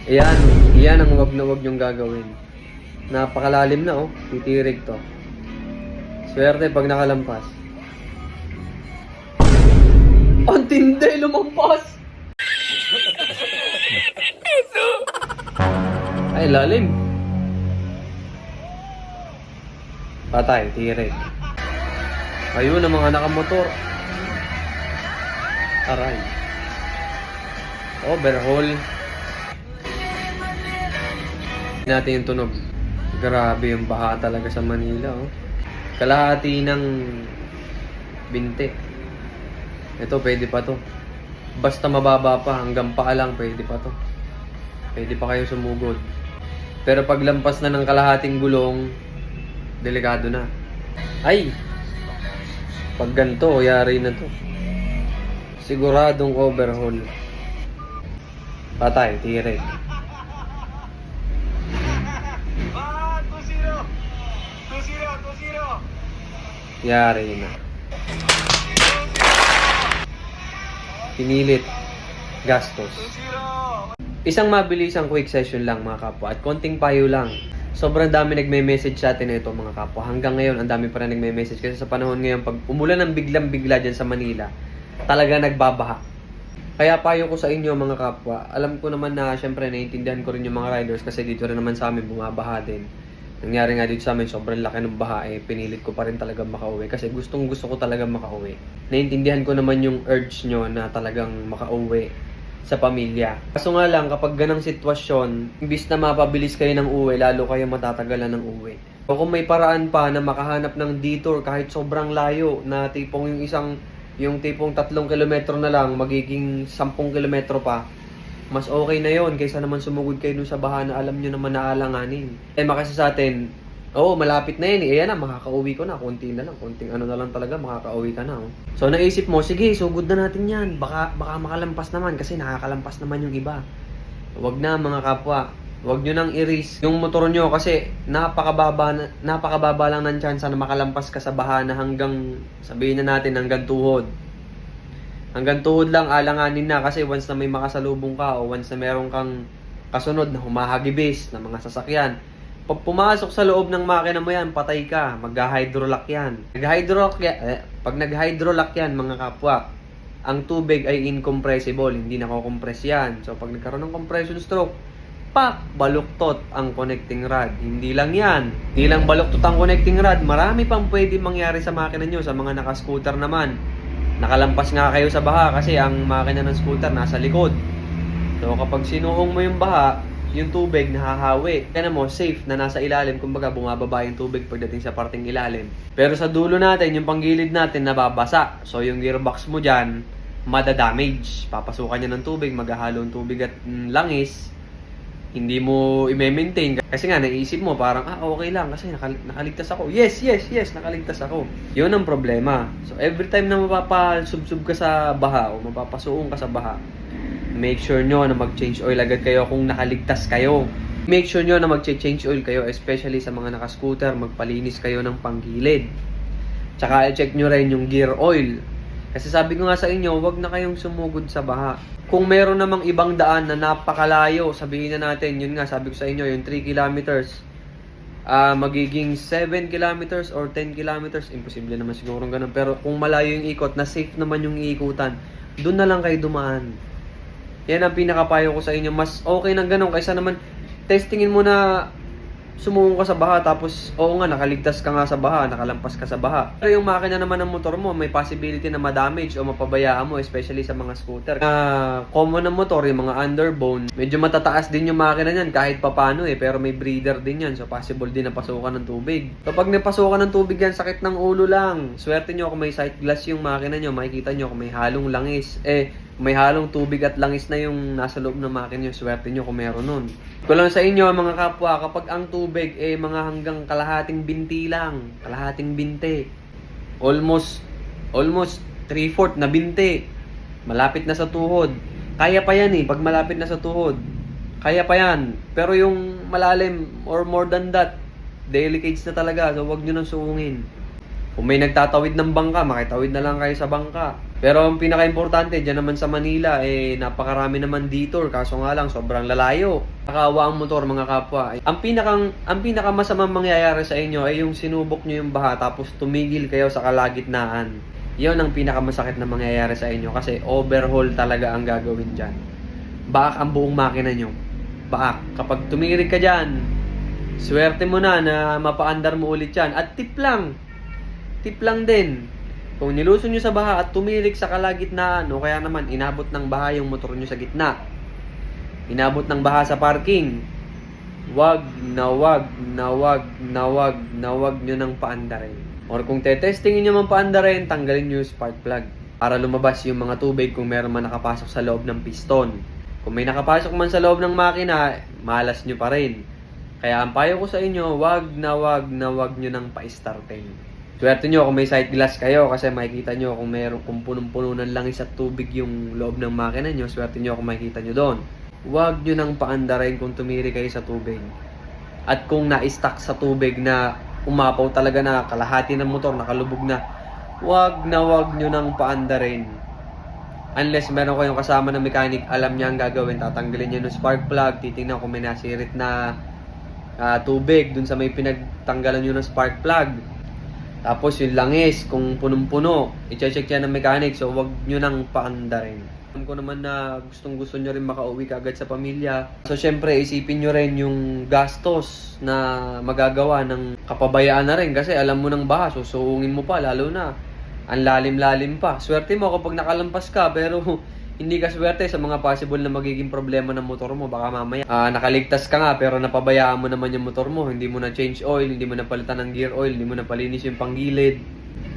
Iyan, iyan ang wag na wag niyong gagawin. Napakalalim na, oh. Titirik to. Swerte pag nakalampas. Ang tindi, lumampas! Ay, lalim. Patay, tirik. Ayun ang mga nakamotor. Aray. Overhaul. Natin yung tunog. Grabe yung baha talaga sa Manila, oh. Kalahati ng binte. Ito, pwede pa to. Basta mababa pa, hanggang paa lang, pwede pa to. Pwede pa kayo sumugod. Pero pag lampas na ng kalahating gulong, delikado na. Ay! Pag ganito, yari na to. Siguradong overhaul. Patay, tirik. 2-0! 2-0! 2-0! Yari na. Pinilit. Gastos. 2-0! Isang mabilisang quick session lang mga kapwa at konting payo lang. Sobrang dami nagme-message sa atin ito mga kapwa. Hanggang ngayon, ang dami pa rin nagme-message kasi sa panahon ngayon, pag umulan ng biglang-bigla dyan sa Manila, talaga nagbabaha. Kaya payo ko sa inyo mga kapwa, alam ko naman na syempre naiintindihan ko rin yung mga riders kasi dito rin naman sa amin bumabaha din. Nangyari nga dito sa amin, sobrang laki ng baha pinilit ko pa rin talaga makauwi kasi gustong gusto ko talaga makauwi. Naiintindihan ko naman yung urge nyo na talagang makauwi sa pamilya. Kaso nga lang, kapag ganang sitwasyon, imbis na mapabilis kayo ng uwi, lalo kayo matatagalan ng uwi. O kung may paraan pa na makahanap ng detour kahit sobrang layo, na tipong yung tipong 3 kilometro na lang, magiging 10 kilometro pa, mas okay na yon kaysa naman sumugod kayo dun sa baha na alam nyo naman na alanganin. Makasi sa atin, oo, malapit na yun. Ayan na, makakauwi ko na. Konti na lang. Konting ano na lang talaga, makakauwi ka na. Oh. So, naisip mo, sige, sugod na natin yan. Baka makalampas naman kasi nakakalampas naman yung iba. Wag na mga kapwa. Wag nyo nang i-risk yung motor nyo kasi napakababa lang ng chance na makalampas ka sa baha na hanggang, sabihin na natin, hanggang tuhod. Hanggang tuhod lang, alanganin na kasi once na may makasalubong ka o once na meron kang kasunod na humahagibis na mga sasakyan, pag pumasok sa loob ng makina mo yan, patay ka. Mag-hydrolock yan. Pag nag-hydrolock yan, mga kapwa, ang tubig ay incompressible. Hindi nako-compress yan. So, pag nagkaroon ng compression stroke, baluktot ang connecting rod. Hindi lang yan. Hindi lang baluktot ang connecting rod. Marami pang pwede mangyari sa makina nyo. Sa mga naka-scooter naman, nakalampas nga kayo sa baha kasi ang makina ng scooter nasa likod. So, kapag sinuong mo yung baha, yung tubig nahahawi. Kaya mo, safe na nasa ilalim. Kumbaga, bumababa yung tubig pagdating sa parting ilalim. Pero sa dulo natin, yung panggilid natin, nababasa. So, yung gearbox mo dyan, madadamage. Papasukan niya ng tubig, maghahalo ng tubig at langis. Hindi mo i-maintain. Kasi nga, naisip mo, parang, okay lang kasi nakaligtas ako. Yes, nakaligtas ako. Yun ang problema. So, every time na mapapasubsub ka sa baha o mapapasuong ka sa baha, make sure nyo na mag-change oil agad kayo kung nakaligtas kayo. Make sure nyo na mag-change oil kayo, especially sa mga naka-scooter, magpalinis kayo ng panggilid. Tsaka i-check nyo rin yung gear oil. Kasi sabi ko nga sa inyo, wag na kayong sumugod sa baha. Kung meron namang ibang daan na napakalayo, sabihin na natin, yun nga, sabi ko sa inyo, yung 3 kilometers, magiging 7 kilometers or 10 kilometers, imposible naman siguro ganun. Pero kung malayo yung ikot, na safe naman yung iikutan, doon na lang kayo dumaan. Yan ang pinakapayo ko sa inyo. Mas okay nang ganun kaysa naman testingin mo na sumuong ka sa baha tapos oo nga nakaligtas ka nga sa baha, nakalampas ka sa baha. Pero yung makina naman ng motor mo, may possibility na ma-damage o mapabayaan mo, especially sa mga scooter. Common na motor, yung mga underbone, medyo matataas din yung makina niyan kahit papano pero may breather din yan. So possible din na pasukan ng tubig. So pag napasukan ng tubig yan, sakit ng ulo lang. Swerte nyo kung may sight glass yung makina nyo, makikita nyo kung may halong langis. May halong tubig at langis na yung nasa loob ng makina nyo, swerte nyo kung meron nun. Kulang sa inyo mga kapwa, kapag ang tubig mga hanggang kalahating binti lang, kalahating binte, almost 3/4 na binti, malapit na sa tuhod, kaya pa yan pag malapit na sa tuhod, kaya pa yan. Pero yung malalim or more than that, delicates na talaga, so wag nyo nang suungin. Kung may nagtatawid ng bangka, makitawid na lang kayo sa bangka. Pero ang pinaka-importante dyan naman sa Manila, napakarami naman detour. Kaso nga lang, sobrang lalayo. Nakakawa ang motor, mga kapwa. Ang pinakamasamang mangyayari sa inyo ay yung sinubok nyo yung baha tapos tumigil kayo sa kalagitnaan. Yun ang pinakamasakit na mangyayari sa inyo kasi overhaul talaga ang gagawin dyan. Baak ang buong makina nyo. Baak. Kapag tumirik ka dyan, swerte mo na mapaandar mo ulit yan. At tip lang din. Kung niluso nyo sa baha at tumirik sa kalagitnaan o kaya naman inabot ng baha yung motor nyo sa gitna, inabot ng baha sa parking, wag nyo nang paandarin. Or kung tetestingin nyo man paandarin, tanggalin nyo yung spark plug para lumabas yung mga tubig kung meron man nakapasok sa loob ng piston. Kung may nakapasok man sa loob ng makina, malas nyo pa rin. Kaya ang payo ko sa inyo, wag nyo nang pa-startin. Swerte nyo kung may sight glass kayo kasi makikita nyo kung punong-puno ng langis at tubig yung loob ng makina nyo, swerte nyo kung makikita nyo doon. Huwag nyo nang paandarin kung tumiri kayo sa tubig. At kung na-stuck sa tubig na umapaw talaga na kalahati ng motor, nakalubog na, huwag nyo nang paandarin. Unless meron kayong kasama na mechanic, alam niya ang gagawin, tatanggalin niya ng spark plug, titingnan kung may nasirit na tubig dun sa may pinagtanggalan nyo ng spark plug. Tapos yung langis, kung punong-puno, i-check yan ng mechanic, so wag nyo nang paandarin. Alam ko naman na gustong-gusto nyo rin makauwi kagad sa pamilya. So syempre, isipin nyo rin yung gastos na magagawa ng kapabayaan na rin. Kasi alam mo ng baha, susuungin mo pa, lalo na ang lalim-lalim pa. Swerte mo kapag nakalampas ka, pero hindi ka swerte sa mga possible na magiging problema ng motor mo. Baka mamaya nakaligtas ka nga pero napabayaan mo naman yung motor mo. Hindi mo na change oil, hindi mo na palitan ng gear oil, hindi mo na palinis yung panggilid.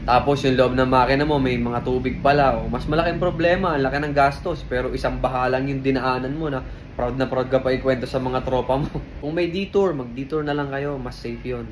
Tapos yung loob ng makina mo may mga tubig pala. O, mas malaking problema, ang laki ng gastos. Pero isang baha lang yung dinaanan mo na proud ka pa ikwento sa mga tropa mo. Kung may detour, mag-detour na lang kayo. Mas safe yun.